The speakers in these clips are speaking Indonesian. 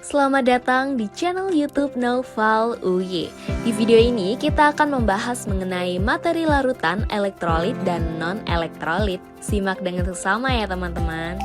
Selamat datang di channel YouTube Naufal UY. Di video ini kita akan membahas mengenai materi larutan elektrolit dan non-elektrolit. Simak dengan seksama ya teman-teman.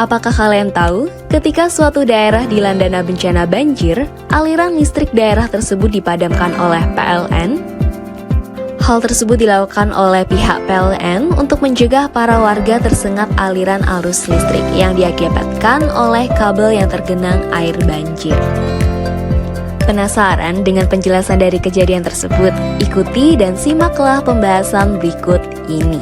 Apakah kalian tahu, ketika suatu daerah dilanda bencana banjir, aliran listrik daerah tersebut dipadamkan oleh PLN? Hal tersebut dilakukan oleh pihak PLN untuk mencegah para warga tersengat aliran arus listrik yang diakibatkan oleh kabel yang tergenang air banjir. Penasaran dengan penjelasan dari kejadian tersebut? Ikuti dan simaklah pembahasan berikut ini.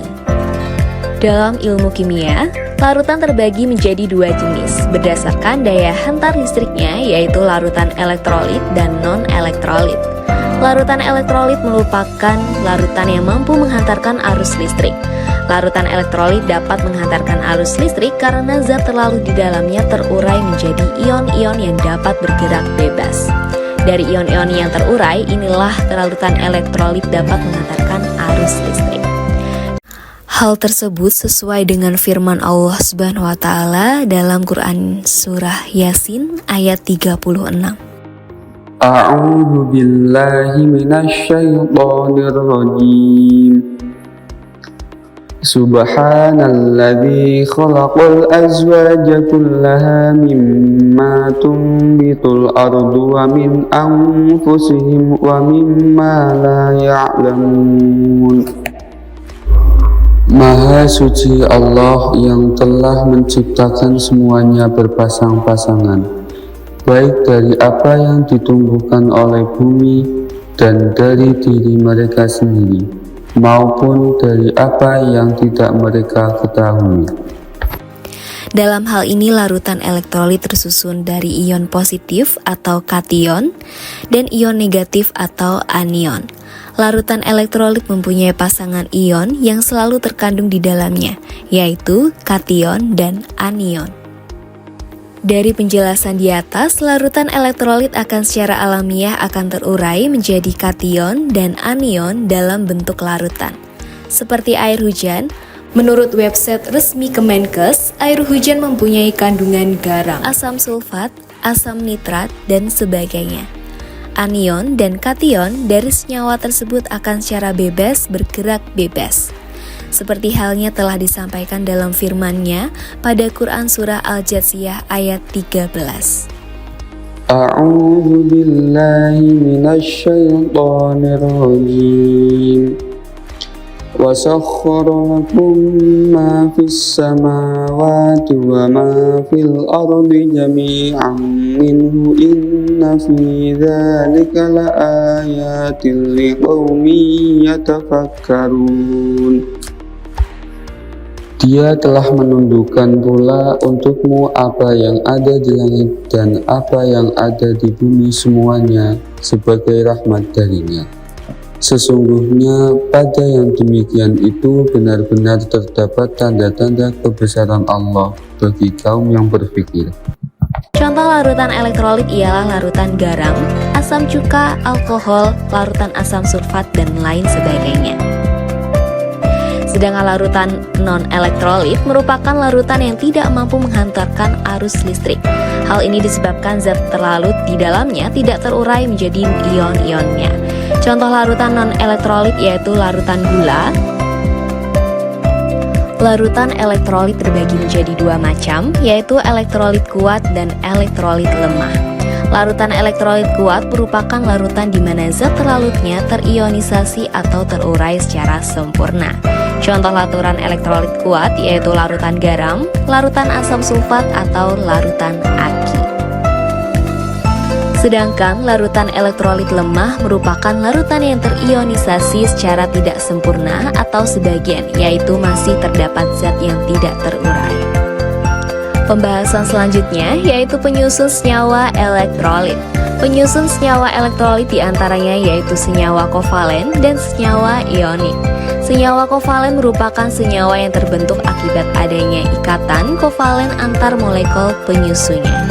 Dalam ilmu kimia, larutan terbagi menjadi dua jenis berdasarkan daya hantar listriknya, yaitu larutan elektrolit dan non-elektrolit. Larutan elektrolit merupakan larutan yang mampu menghantarkan arus listrik. Larutan elektrolit dapat menghantarkan arus listrik karena zat terlalu di dalamnya terurai menjadi ion-ion yang dapat bergerak bebas. Dari ion-ion yang terurai, inilah larutan elektrolit dapat menghantarkan arus listrik. Hal tersebut sesuai dengan firman Allah Subhanahu wa taala dalam Quran surah Yasin ayat 36. A'udzu billahi minasy syaithanir rajim. Subhanalladzi khalaqal azwaja kullaha mimma tunbitul ardu wa min anfusihim wa mimma la ya'lamun. Maha suci Allah yang telah menciptakan semuanya berpasang-pasangan, baik dari apa yang ditumbuhkan oleh bumi dan dari diri mereka sendiri, maupun dari apa yang tidak mereka ketahui. Dalam hal ini larutan elektrolit tersusun dari ion positif atau kation dan ion negatif atau anion. Larutan elektrolit mempunyai pasangan ion yang selalu terkandung di dalamnya, yaitu kation dan anion. Dari penjelasan di atas, larutan elektrolit akan secara alamiah akan terurai menjadi kation dan anion dalam bentuk larutan. Seperti air hujan, menurut website resmi Kemenkes, air hujan mempunyai kandungan garam, asam sulfat, asam nitrat, dan sebagainya. Anion dan kation dari senyawa tersebut akan secara bebas bergerak bebas. Seperti halnya telah disampaikan dalam firman-Nya pada Quran surah Al-Jathiyah ayat 13. A'udzu billahi minasy syaithanir rajim. Wa sakhkhara lakum ma fis samawati wa ma fil ardi jami'an minhu inna fi dzalika laayatin liqaumin yatafakkarun. Dia telah menundukkan pula untukmu apa yang ada di langit dan apa yang ada di bumi semuanya sebagai rahmat darinya. Sesungguhnya pada yang demikian itu benar-benar terdapat tanda-tanda kebesaran Allah bagi kaum yang berpikir. Contoh larutan elektrolit ialah larutan garam, asam cuka, alkohol, larutan asam sulfat, dan lain sebagainya. Sedangkan larutan non-elektrolit merupakan larutan yang tidak mampu menghantarkan arus listrik. Hal ini disebabkan zat terlarut di dalamnya tidak terurai menjadi ion-ionnya. Contoh larutan non-elektrolit yaitu larutan gula. Larutan elektrolit terbagi menjadi dua macam, yaitu elektrolit kuat dan elektrolit lemah. Larutan elektrolit kuat merupakan larutan di mana zat terlarutnya terionisasi atau terurai secara sempurna. Contoh larutan elektrolit kuat yaitu larutan garam, larutan asam sulfat, atau larutan aki. Sedangkan larutan elektrolit lemah merupakan larutan yang terionisasi secara tidak sempurna atau sebagian, yaitu masih terdapat zat yang tidak terurai. Pembahasan selanjutnya yaitu penyusun senyawa elektrolit. Penyusun senyawa elektrolit diantaranya yaitu senyawa kovalen dan senyawa ionik. Senyawa kovalen merupakan senyawa yang terbentuk akibat adanya ikatan kovalen antar molekul penyusunnya.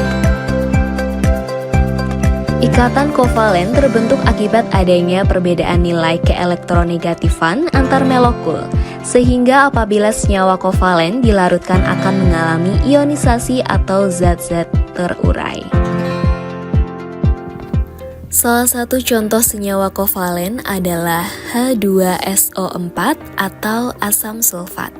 Ikatan kovalen terbentuk akibat adanya perbedaan nilai keelektronegatifan antar molekul, sehingga apabila senyawa kovalen dilarutkan akan mengalami ionisasi atau zat-zat terurai. Salah satu contoh senyawa kovalen adalah H2SO4 atau asam sulfat.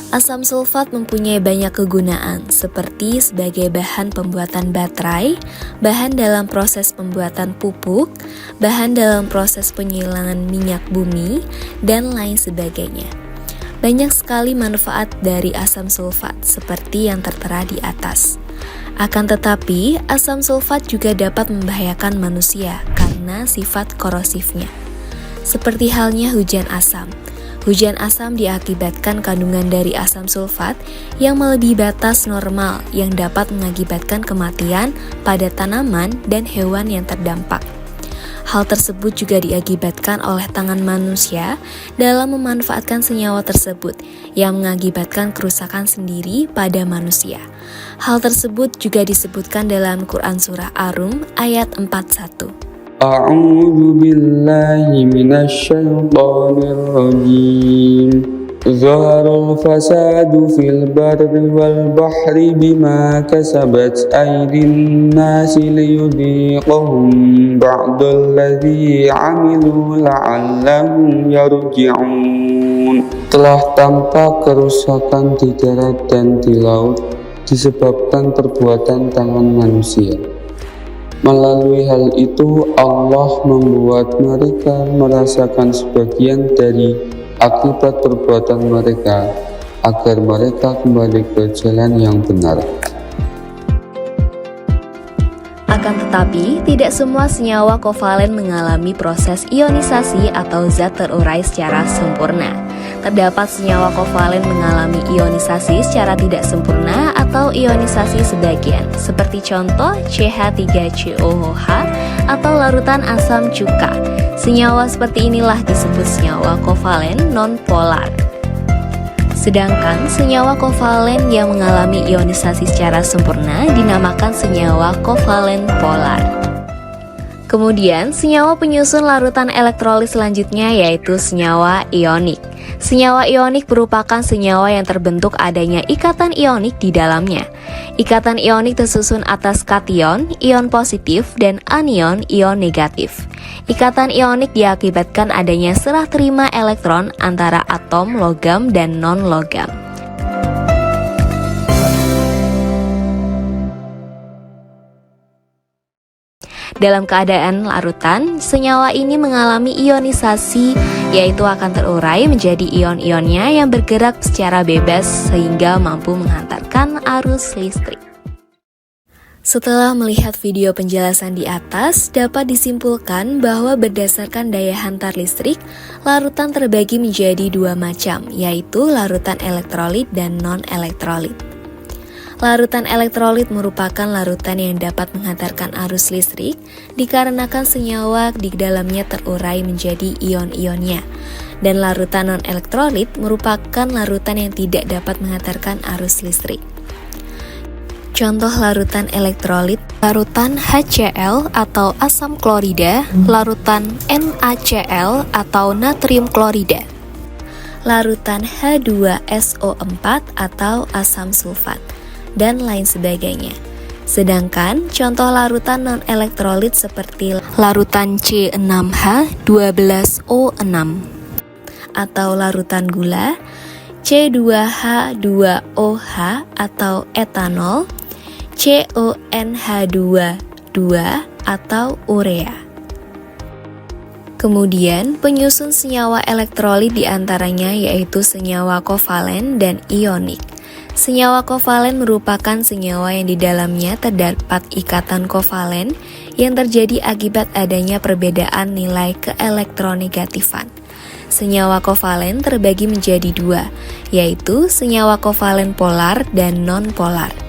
Asam sulfat mempunyai banyak kegunaan seperti sebagai bahan pembuatan baterai, bahan dalam proses pembuatan pupuk, bahan dalam proses penyulingan minyak bumi, dan lain sebagainya. Banyak sekali manfaat dari asam sulfat seperti yang tertera di atas. Akan tetapi, asam sulfat juga dapat membahayakan manusia karena sifat korosifnya. Seperti halnya hujan asam. Hujan asam diakibatkan kandungan dari asam sulfat yang melebihi batas normal yang dapat mengakibatkan kematian pada tanaman dan hewan yang terdampak. Hal tersebut juga diakibatkan oleh tangan manusia dalam memanfaatkan senyawa tersebut yang mengakibatkan kerusakan sendiri pada manusia. Hal tersebut juga disebutkan dalam Quran Surah Ar-Rum ayat 41. A'udzu billahi minasy syaithanir rajim. Zaharul fasadu fil barri wal bahri bima kasabat aydin nasi liyudhiqahum ba'dalladzi 'amilu la'allahum yarji'un. Telah tampak kerusakan di darat dan di laut disebabkan perbuatan tangan manusia. Melalui hal itu Allah membuat mereka merasakan sebagian dari akibat perbuatan mereka agar mereka kembali ke jalan yang benar. Akan tetapi, tidak semua senyawa kovalen mengalami proses ionisasi atau zat terurai secara sempurna. Terdapat senyawa kovalen mengalami ionisasi secara tidak sempurna atau ionisasi sebagian, seperti contoh CH3COOH atau larutan asam cuka. Senyawa seperti inilah disebut senyawa kovalen non-polar. Sedangkan senyawa kovalen yang mengalami ionisasi secara sempurna dinamakan senyawa kovalen polar. Kemudian, senyawa penyusun larutan elektrolit selanjutnya yaitu senyawa ionik. Senyawa ionik merupakan senyawa yang terbentuk adanya ikatan ionik di dalamnya. Ikatan ionik tersusun atas kation, ion positif, dan anion, ion negatif. Ikatan ionik diakibatkan adanya serah terima elektron antara atom logam dan non-logam. Dalam keadaan larutan, senyawa ini mengalami ionisasi, yaitu akan terurai menjadi ion-ionnya yang bergerak secara bebas sehingga mampu menghantarkan arus listrik. Setelah melihat video penjelasan di atas, dapat disimpulkan bahwa berdasarkan daya hantar listrik, larutan terbagi menjadi dua macam, yaitu larutan elektrolit dan non-elektrolit. Larutan elektrolit merupakan larutan yang dapat menghantarkan arus listrik dikarenakan senyawa di dalamnya terurai menjadi ion-ionnya. Dan larutan non-elektrolit merupakan larutan yang tidak dapat menghantarkan arus listrik. Contoh larutan elektrolit, larutan HCl atau asam klorida, larutan NaCl atau natrium klorida, larutan H2SO4 atau asam sulfat, dan lain sebagainya. Sedangkan contoh larutan non-elektrolit seperti larutan C6H12O6 atau larutan gula, C2H2OH atau etanol, CONH2 atau urea. Kemudian penyusun senyawa elektrolit diantaranya yaitu senyawa kovalen dan ionik. Senyawa kovalen merupakan senyawa yang di dalamnya terdapat ikatan kovalen yang terjadi akibat adanya perbedaan nilai keelektronegatifan. Senyawa kovalen terbagi menjadi dua, yaitu senyawa kovalen polar dan non-polar.